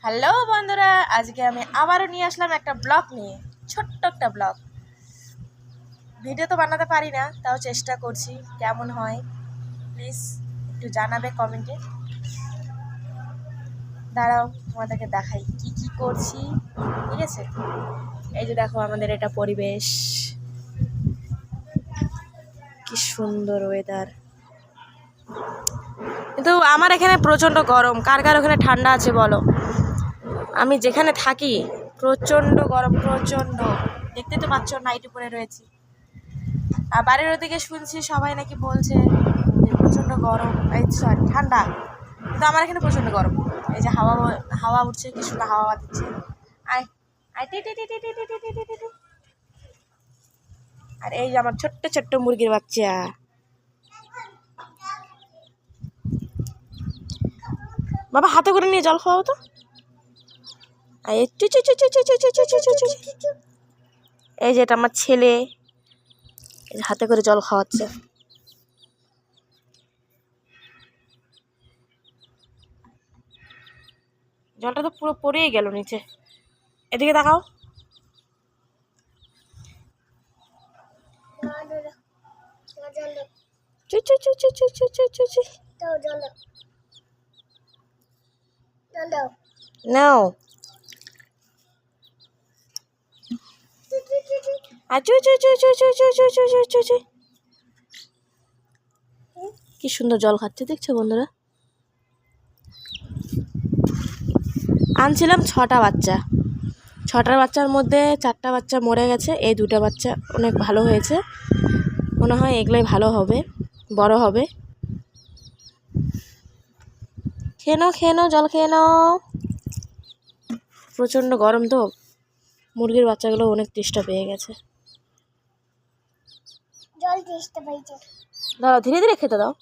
Hello বন্ধুরা, আজকে আমি আবারও নিয়ে আসলাম একটা ব্লগ নিয়ে। ছোট্ট একটা ব্লগ ভিডিও তো বানাতে পারি না, তাও চেষ্টা করছি। কেমন হয় প্লিজ একটু জানাবে কমেন্টে। দাঁড়াও, তোমাদেরকে দেখাই কি কি করছি। ঠিক আছে, এই যে দেখো আমাদের এটা পরিবেশ, কি সুন্দর ওয়েদার। কিন্তু আমার এখানে প্রচণ্ড গরম। কার কার ওখানে ঠান্ডা আছে বলো? আমি যেখানে থাকি প্রচণ্ড গরম, প্রচণ্ড। দেখতে তো পাচ্ছ, নাইটি পরে রয়েছি। আর বাড়ির ওদিকে শুনছি সবাই নাকি বলছে যে প্রচণ্ড গরম, এই সরি ঠান্ডা, কিন্তু আমার এখানে প্রচণ্ড গরম। এই যে হাওয়া হাওয়া উঠছে, কি সুন্দর হাওয়া দিচ্ছে। আয় আয়, টি টি টি টি টি টি টি টি টি টি। আর এই যে আমার ছোট্ট ছোট্ট মুরগির বাচ্চা। বাবা হাতে করে নিয়ে জল খাওয়াও তো। এই যে এটা আমার ছেলে, হাতে করে জল খাওয়াচ্ছে। জলটা তো পুরো পড়েই গেল নিচে। এদিকে তাকাও। নাও। কি সুন্দর জল খাচ্ছে, দেখছো বন্ধুরা? আনছিলাম 6টা বাচ্চা। 6টার বাচ্চার মধ্যে 4টা বাচ্চা মরে গেছে, এই 2টা বাচ্চা অনেক ভালো হয়েছে। মনে হয় এগুলোই ভালো হবে, বড় হবে। খেয়ে নাও জল, খেয়ে নাও। প্রচণ্ড গরম তো, মুরগির বাচ্চাগুলো অনেক তেষ্টা পেয়ে গেছে। জল তেষ্টা পেয়েছে। দাঁড়াও, ধীরে ধীরে খেতে দাও।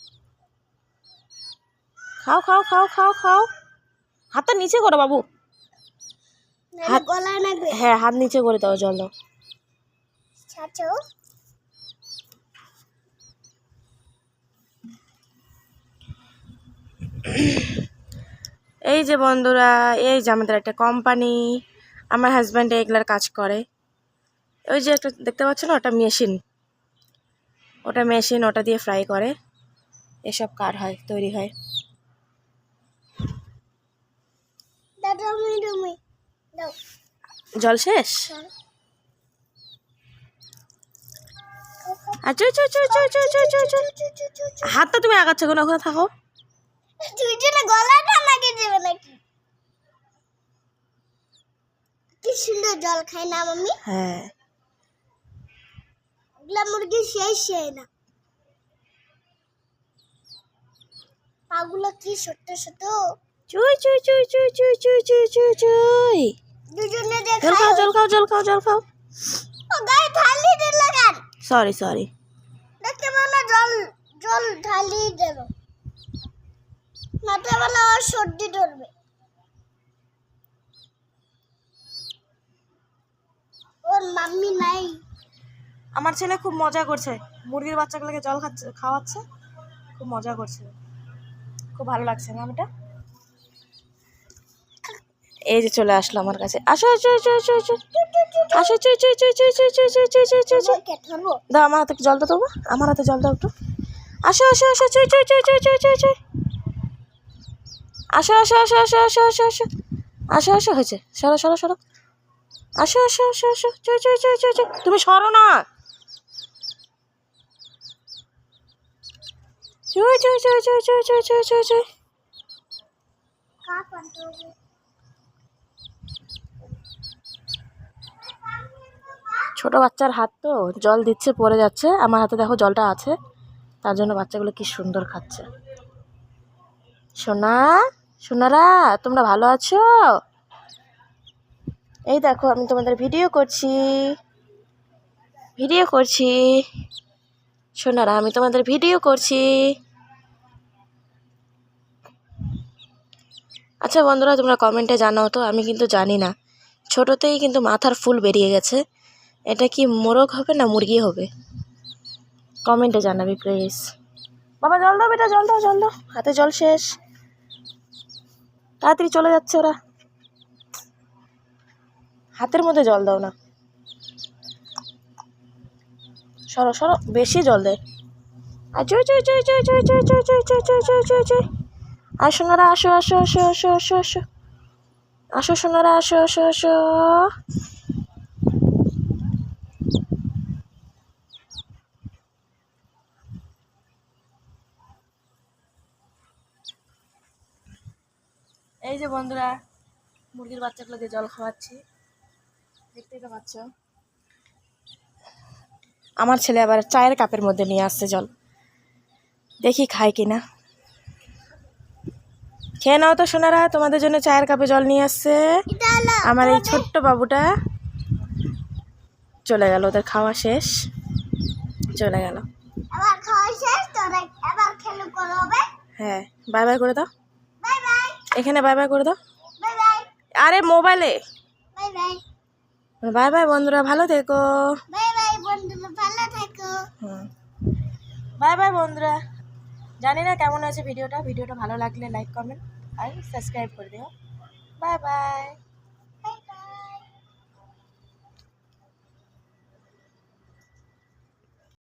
খাও খাও খাও খাও খাও। হাতটা নিচে করো বাবু। হাত গলায় লাগবে। হ্যাঁ, হাত নিচে করে দাও, জল দাও। ছাচো। এই যে বন্ধুরা, এই যে আমাদের একটা কোম্পানি। আমার হাজব্যান্ড এগুলার কাজ করে। ওই যে একটা দেখতে পাচ্ছ না, ওটা মেশিন। ওটা মেশিন, ওটা দিয়ে ফ্রাই করে। এসব কার হয়, তৈরি হয়। দাদা তুমি দাও। জল শেষ। হাতটা তুমি আগাচ্ছ কেন? ওখানে থাকো। তুই জন্য গলাটা লাগিয়ে দেবে নাকি? কি সুন্দর জল খায় না মাম্মি? হ্যাঁ, ওগুলা মুরগি শেষ না। পাগুলো কি ছোট ছোট। চুই চুই চুই চুই চুই চুই চুই চুই চুই। দুজনে জল খাও জল খাও জল খাও জল খাও। ও গায়ে ঢালি দে লাগান। Sorry sorry. দেখতে বলো জল জল ঢালি দেব। মাথা বলা ওর সর্দি ধরবে। ওর মাম্মি নাই। আমার ছেলে খুব মজা করছে, মুরগির বাচ্চাগুলোকে জল খাওয়াচ্ছে। খুব মজা করছে, খুব ভালো লাগছে না এটা। এই যে চলে আসলো আমার কাছে। আসো আসো আসো আসো আসো আসো। চুই চুই চুই চুই চুই চুই চুই চুই চুই চুই চুই। দাও আমার হাতে জলটা দেবো, আমার হাতে জল দাও একটু। আসো আসো আসো চুই চুই চুই চুই চুই চুই চুই। আসো আসো আসো আসো আসো আসো আসো আসো আসো। হয়েছে, সরো সরো সরো। আসো আসো আসো আসো চুই চুই চুই চুই চুই। তুমি সরো না। চুই চুই চুই চুই চুই চুই চুই চুই চুই। ছোট বাচ্চার হাত তো, জল দিচ্ছে পড়ে যাচ্ছে। আমার হাতে দেখো জলটা আছে, তার জন্য বাচ্চাগুলো কি সুন্দর খাচ্ছে। সোনা, সোনারা তোমরা ভালো আছো? এই দেখো আমি তোমাদের ভিডিও করছি, ভিডিও করছি। সোনারা আমি তোমাদের ভিডিও করছি। আচ্ছা বন্ধুরা, তোমরা কমেন্টে জানাও তো, আমি কিন্তু জানি না। ছোটোতেই কিন্তু মাথার ফুল বেরিয়ে গেছে। এটা কি মোরগ হবে না মুরগি হবে? কমেন্টে জানাবি প্লিজ। বাবা জল দাও, বেটা জল দাও জল দাও। হাতে জল শেষ, তাড়াতাড়ি চলে যাচ্ছে ওরা। হাতের মধ্যে জল দাও না, সরো সরো, বেশি জল দেয়। আচ্ছা আর সোনারা আসো আসো আসো আসো আসো আসো আসো সোনারা আসো আসো আসো। এই যে বন্ধুরা, মুরগির বাচ্চাগুলোকে জল খাওয়াচ্ছি, দেখতেই তো পাচ্ছ। আমার ছেলে আবার চায়ের কাপের মধ্যে নিয়ে আসছে জল, দেখি খায় কিনা। খেয়ে নাও তো সোনারা, তোমাদের জন্য চায়ের কাপে জল নিয়ে আসছে। এটা হলো আমার এই ছোট্ট বাবুটা চলে গেল, ওদের খাওয়া শেষ, চলে গেল। আবার খাওয়া শেষ তোরা আবার খেলু করবে। হ্যাঁ, বাই বাই করে দাও, বাই বাই এখানে বাই বাই করে দাও। বাই বাই আরে মোবাইলে বাই বাই বাই বাই বন্ধুরা, ভালো থেকো। বাই বাই বন্ধুরা, ভালো থেকো। বাই বাই বন্ধুরা। জানি না কেমন আছে ভিডিওটা ভালো লাগলে লাইক কমেন্ট আর সাবস্ক্রাইব করে দিও। Bye bye.